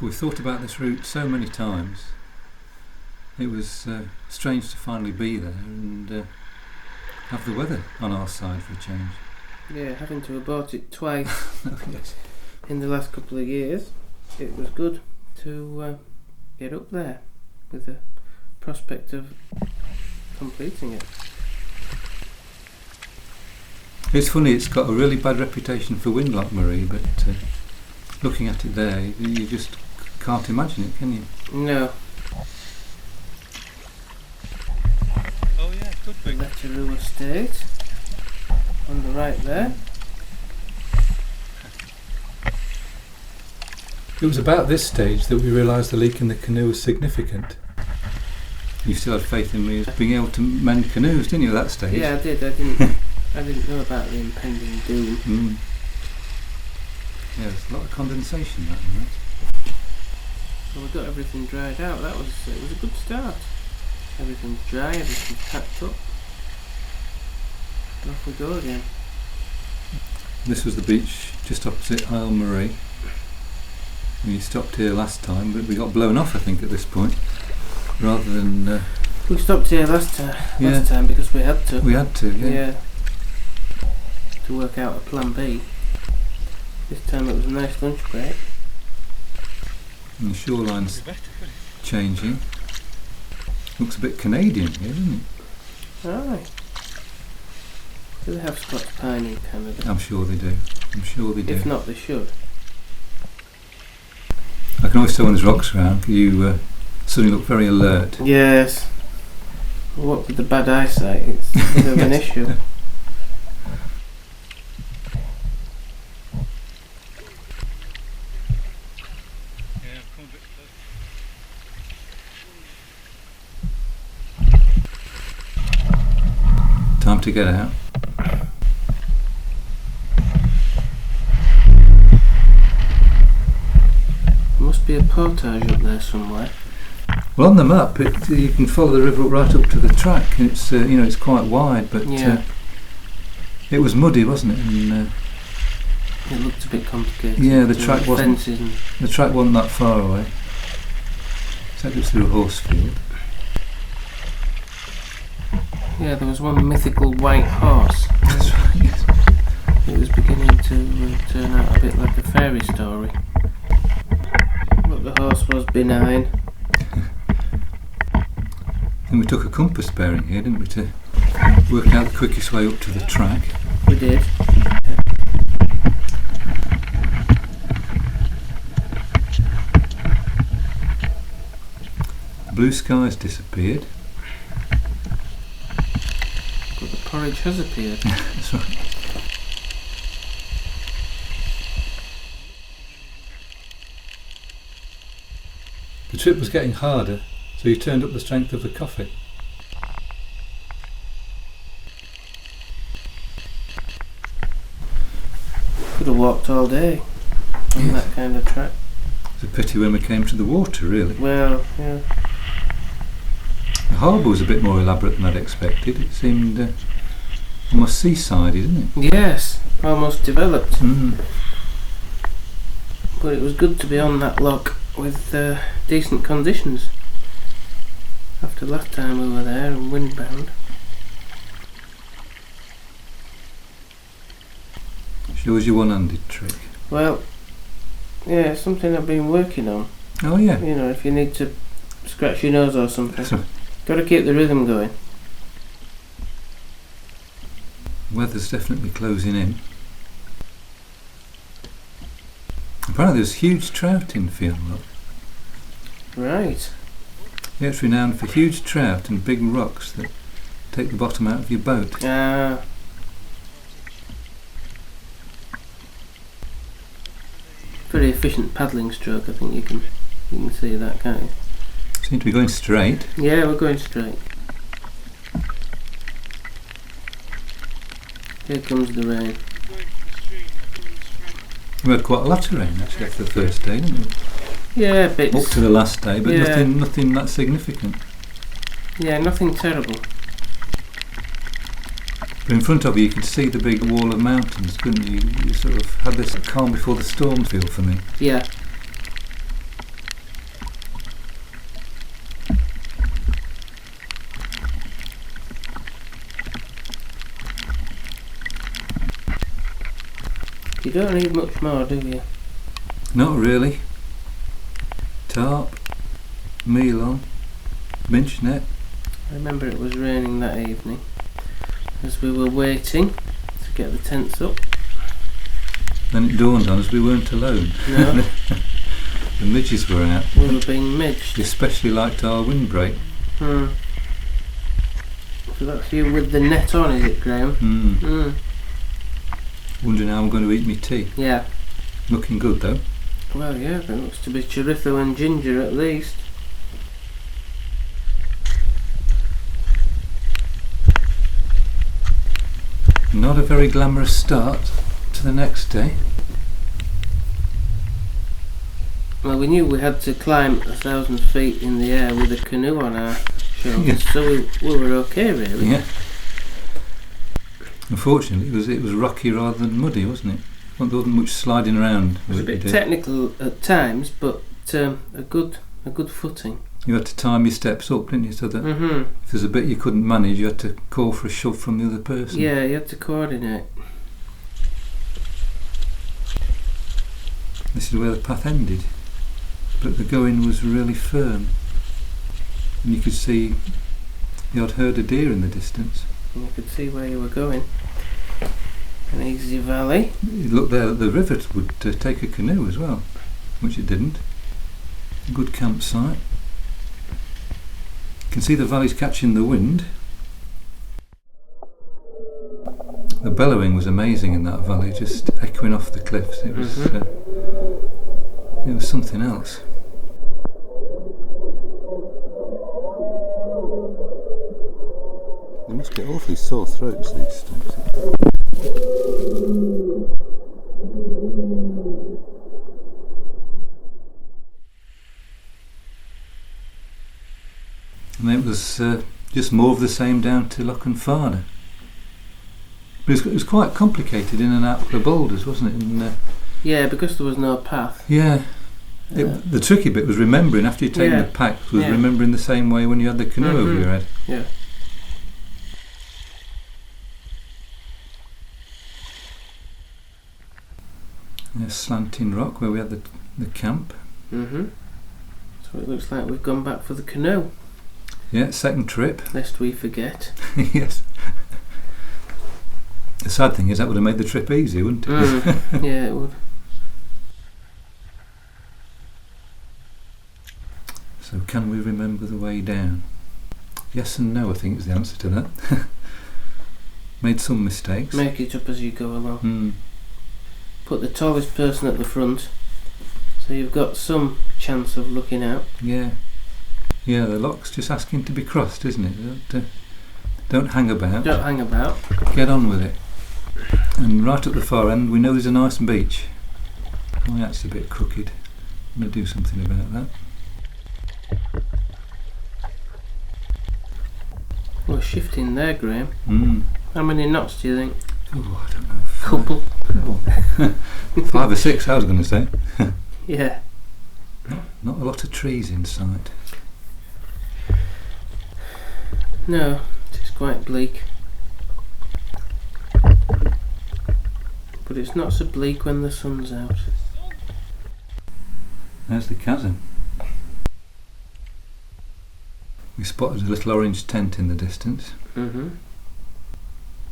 We thought about this route so many times. It was strange to finally be there and have the weather on our side for a change. Yeah, having to abort it twice Yes. in the last couple of years, it was good to get up there with the prospect of completing it. It's funny, it's got a really bad reputation for wind, Loch Maree, but looking at it there, you just can't imagine it, can you? No. Oh yeah, it could be. Letteroo Estate on the right there. It was about this stage that we realised the leak in the canoe was significant. You still had faith in me as being able to mend canoes, didn't you, at that stage? Yeah, I did. I didn't know about the impending doom. Yeah, there's a lot of condensation that in that. So we got everything dried out. It was a good start. Everything's dry, everything's packed up. And off we go again. This was the beach just opposite Loch Maree. We stopped here last time, but we got blown off, I think, at this point. Rather than... We stopped here last time because we had to. We had to, yeah. To work out a plan B. This time it was a nice lunch break. And the shoreline's changing. Looks a bit Canadian here, doesn't it? Aye. Do they have Scots pine in Canada? I'm sure they do. If not, they should. I can always tell when there's rocks around. You suddenly look very alert. Yes. What with the bad eyesight, it's a bit of an issue. Time to get out. There must be a portage up there somewhere. Well, on the map, you can follow the river right up to the track. And it's it's quite wide, but it was muddy, wasn't it? And, it looked a bit complicated. Yeah, the track wasn't that far away. Except it was through a horse field. Yeah, there was one mythical white horse. That's right. Yes. It was beginning to turn out a bit like a fairy story. But the horse was benign. And we took a compass bearing here, didn't we, to work out the quickest way up to the track. We did. The blue skies disappeared. But the porridge has appeared. That's right. The trip was getting harder, so you turned up the strength of the coffee. Could have walked all day on that kind of track. It's a pity when we came to the water, really. Well, yeah. The harbour was a bit more elaborate than I'd expected. It seemed almost seasidey, didn't it? Yes, almost developed. Mm. But it was good to be on that loch with decent conditions. After last time we were there and windbound. Shows your one-handed trick. Well, yeah, it's something I've been working on. Oh yeah. You know, if you need to scratch your nose or something, That's right. got to keep the rhythm going. Weather's definitely closing in. Apparently there's huge trout in Fionn Loch. Right. Yeah, it's renowned for huge trout and big rocks that take the bottom out of your boat. Very efficient paddling stroke, I think you can see that, can't you? Seem to be going straight. Yeah, we're going straight. Here comes the rain. We had quite a lot of rain actually after the first day, didn't we? Yeah, bits. Up to the last day, but Yeah. nothing that significant. Yeah, nothing terrible. But in front of you could see the big wall of mountains, couldn't you? You sort of had this calm before the storm feel for me. Yeah. You don't need much more, do you? Not really. Tarp, meal on, minch net. I remember it was raining that evening as we were waiting to get the tents up. Then it dawned on us we weren't alone. No, The midges were out. we were being midged. They especially liked our windbreak. So that's you with the net on, is it, Graham? Wondering how I'm going to eat my tea. Yeah. Looking good though. Well, yeah, there looks to be chorizo and ginger at least. Not a very glamorous start to the next day. Well, we knew we had to climb 1,000 feet in the air with a canoe on our shoulders, Yeah. so we were okay, really. Yeah. Unfortunately, it was rocky rather than muddy, wasn't it? There wasn't much sliding around. It was a bit technical at times, but a good footing. You had to time your steps up, didn't you? So that if there's a bit you couldn't manage, you had to call for a shove from the other person. Yeah, you had to coordinate. This is where the path ended, but the going was really firm, and you could see the odd herd of deer in the distance. And you could see where you were going. An easy valley. It looked there that the river would take a canoe as well, which it didn't. A good campsite. You can see the valleys catching the wind. The bellowing was amazing in that valley, just echoing off the cliffs. It was something else. They must get awfully sore throats, these steps. And it was just more of the same down to Loch Fada. But it was quite complicated in and out of the boulders, wasn't it? And, Yeah, because there was no path. yeah. The tricky bit was remembering, after you'd taken the packs, was remembering the same way when you had the canoe over your head. Yeah. A slanting rock where we had the camp. So it looks like we've gone back for the canoe, Yeah, second trip. lest we forget. Yes. The sad thing is that would have made the trip easy, wouldn't it? Yeah, it would. So can we remember the way down? Yes and no, I think is the answer to that. Made some mistakes. Make it up as you go along. Put the tallest person at the front, so you've got some chance of looking out. Yeah. Yeah, the loch's just asking to be crossed, isn't it? Don't hang about. Don't hang about. Get on with it. And right at the far end, we know there's a nice beach. Oh, that's a bit crooked. I'm going to do something about that. We're shifting there, Graham. How many knots do you think? Oh, I don't know. Couple. 5 or 6, I was going to say. Yeah. Not a lot of trees in sight. No, it's quite bleak. But it's not so bleak when the sun's out. There's the chasm. We spotted a little orange tent in the distance.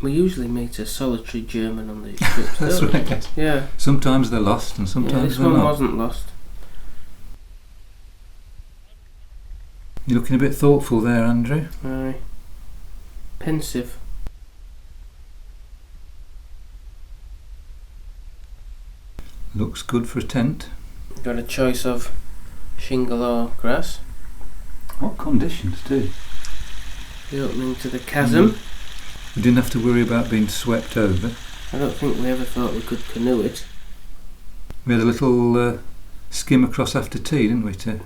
We usually meet a solitary German on these trips. That's don't we? right, yes. Yeah. Sometimes they're lost and sometimes This they're one not. wasn't lost. You're looking a bit thoughtful there, Andrew. Aye. Pensive. Looks good for a tent. Got a choice of shingle or grass. What conditions too. The opening to the chasm. We didn't have to worry about being swept over. I don't think we ever thought we could canoe it. We had a little skim across after tea, didn't we, to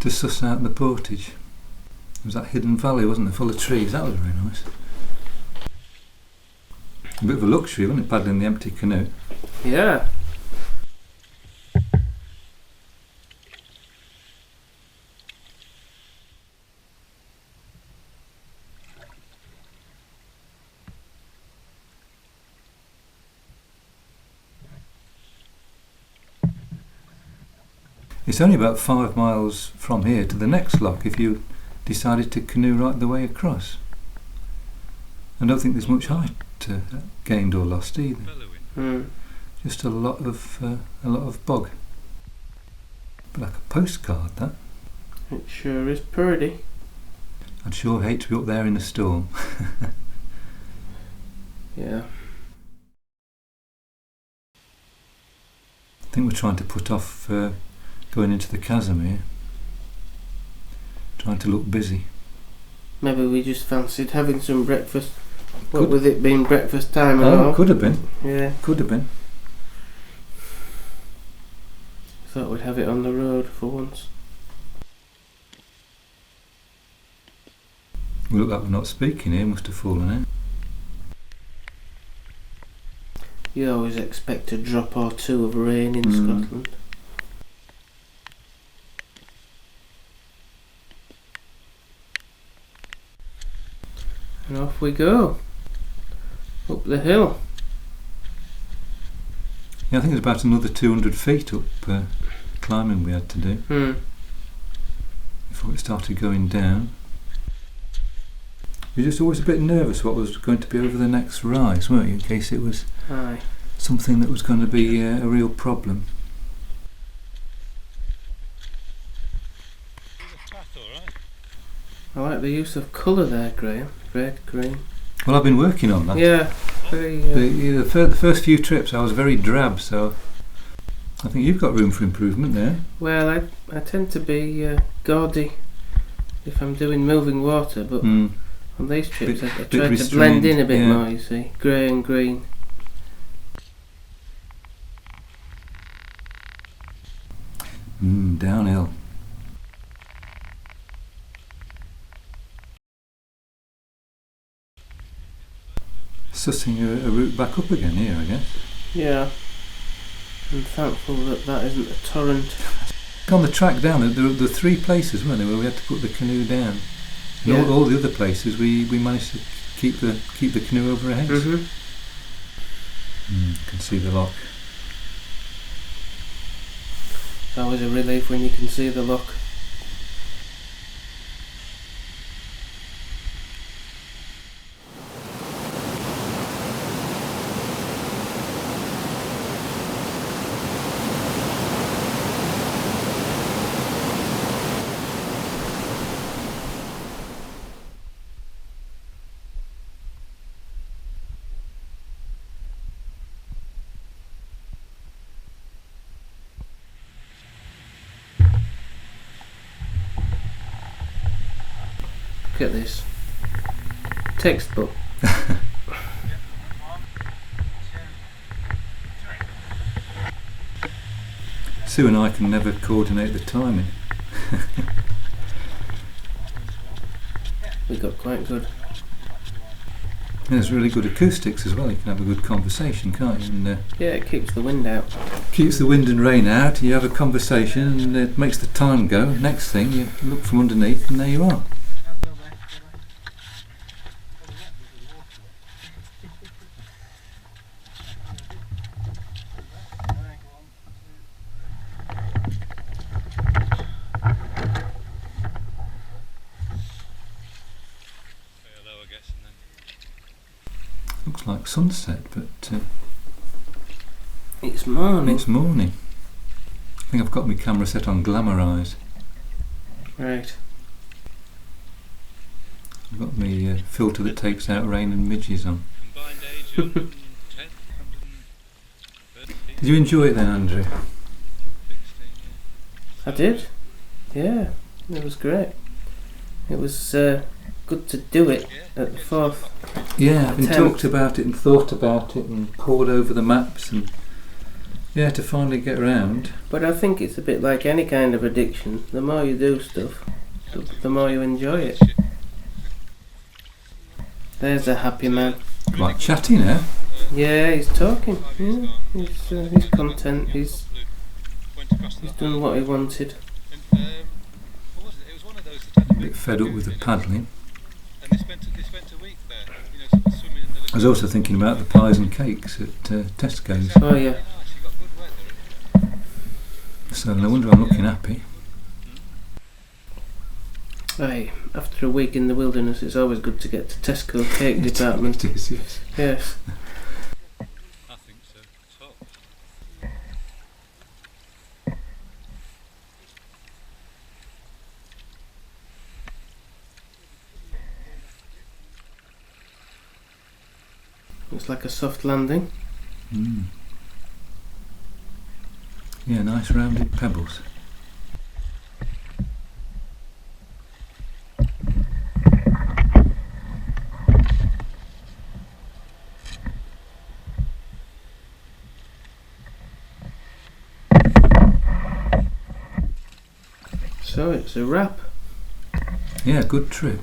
suss out the portage. There was that hidden valley, wasn't there, full of trees. That was very nice. A bit of a luxury, wasn't it, paddling the empty canoe? Yeah. It's only about 5 miles from here to the next loch if you decided to canoe right the way across. I don't think there's much height gained or lost either. Just a lot of bog. But like a postcard, that. It sure is pretty. I'd sure hate to be up there in a storm. Yeah. I think we're trying to put off going into the chasm here. Trying to look busy. Maybe we just fancied having some breakfast. What with it being breakfast time and all. Could have been. Yeah. Could have been. Thought we'd have it on the road for once. We look like we're not speaking here, must have fallen out. You always expect a drop or two of rain in Scotland. And off we go. Up the hill. Yeah, I think it's about another 200 feet up climbing we had to do before it started going down. You're just always a bit nervous what was going to be over the next rise, weren't you, in case it was something that was going to be a real problem. I like the use of colour there, Graham. Red, green. Well, I've been working on that. Yeah. Very, the first few trips I was very drab, so I think you've got room for improvement there. Well, I tend to be gaudy if I'm doing moving water, but on these trips I try to blend in a bit more, you see. Grey and green. Downhill. Sussing a route back up again here, I guess. Yeah. I'm thankful that isn't a torrent. On the track down, there were 3 places, weren't there, where we had to put the canoe down. And all the other places we managed to keep the canoe over our heads. You can see the loch. It's always a relief when you can see the loch. Look at this. Textbook. Sue and I can never coordinate the timing. We got quite good. There's really good acoustics as well. You can have a good conversation, can't you? And, yeah, it keeps the wind out. Keeps the wind and rain out. You have a conversation and it makes the time go. Next thing, you look from underneath and there you are. Looks like sunset, but it's morning. It's morning. I think I've got my camera set on glamorise. Right. I've got my filter that takes out rain and midges on. Did you enjoy it then, Andrew? I did. Yeah, it was great. It was good to do it at the 4th. Yeah, I've talked about it and thought about it and pored over the maps and to finally get around. But I think it's a bit like any kind of addiction. The more you do stuff, the more you enjoy it. There's a happy man. Quite chatty now. Yeah, he's talking. Yeah, he's content. He's done what he wanted. A bit fed up with the paddling. I was also thinking about the pies and cakes at Tesco's. Oh yeah. So no wonder I'm looking happy. Aye, after a week in the wilderness, it's always good to get to Tesco cake department. It is, yes. Yes. I think so. Top. It's like a soft landing. Mm. Yeah, nice rounded pebbles. So it's a wrap. Yeah, good trip.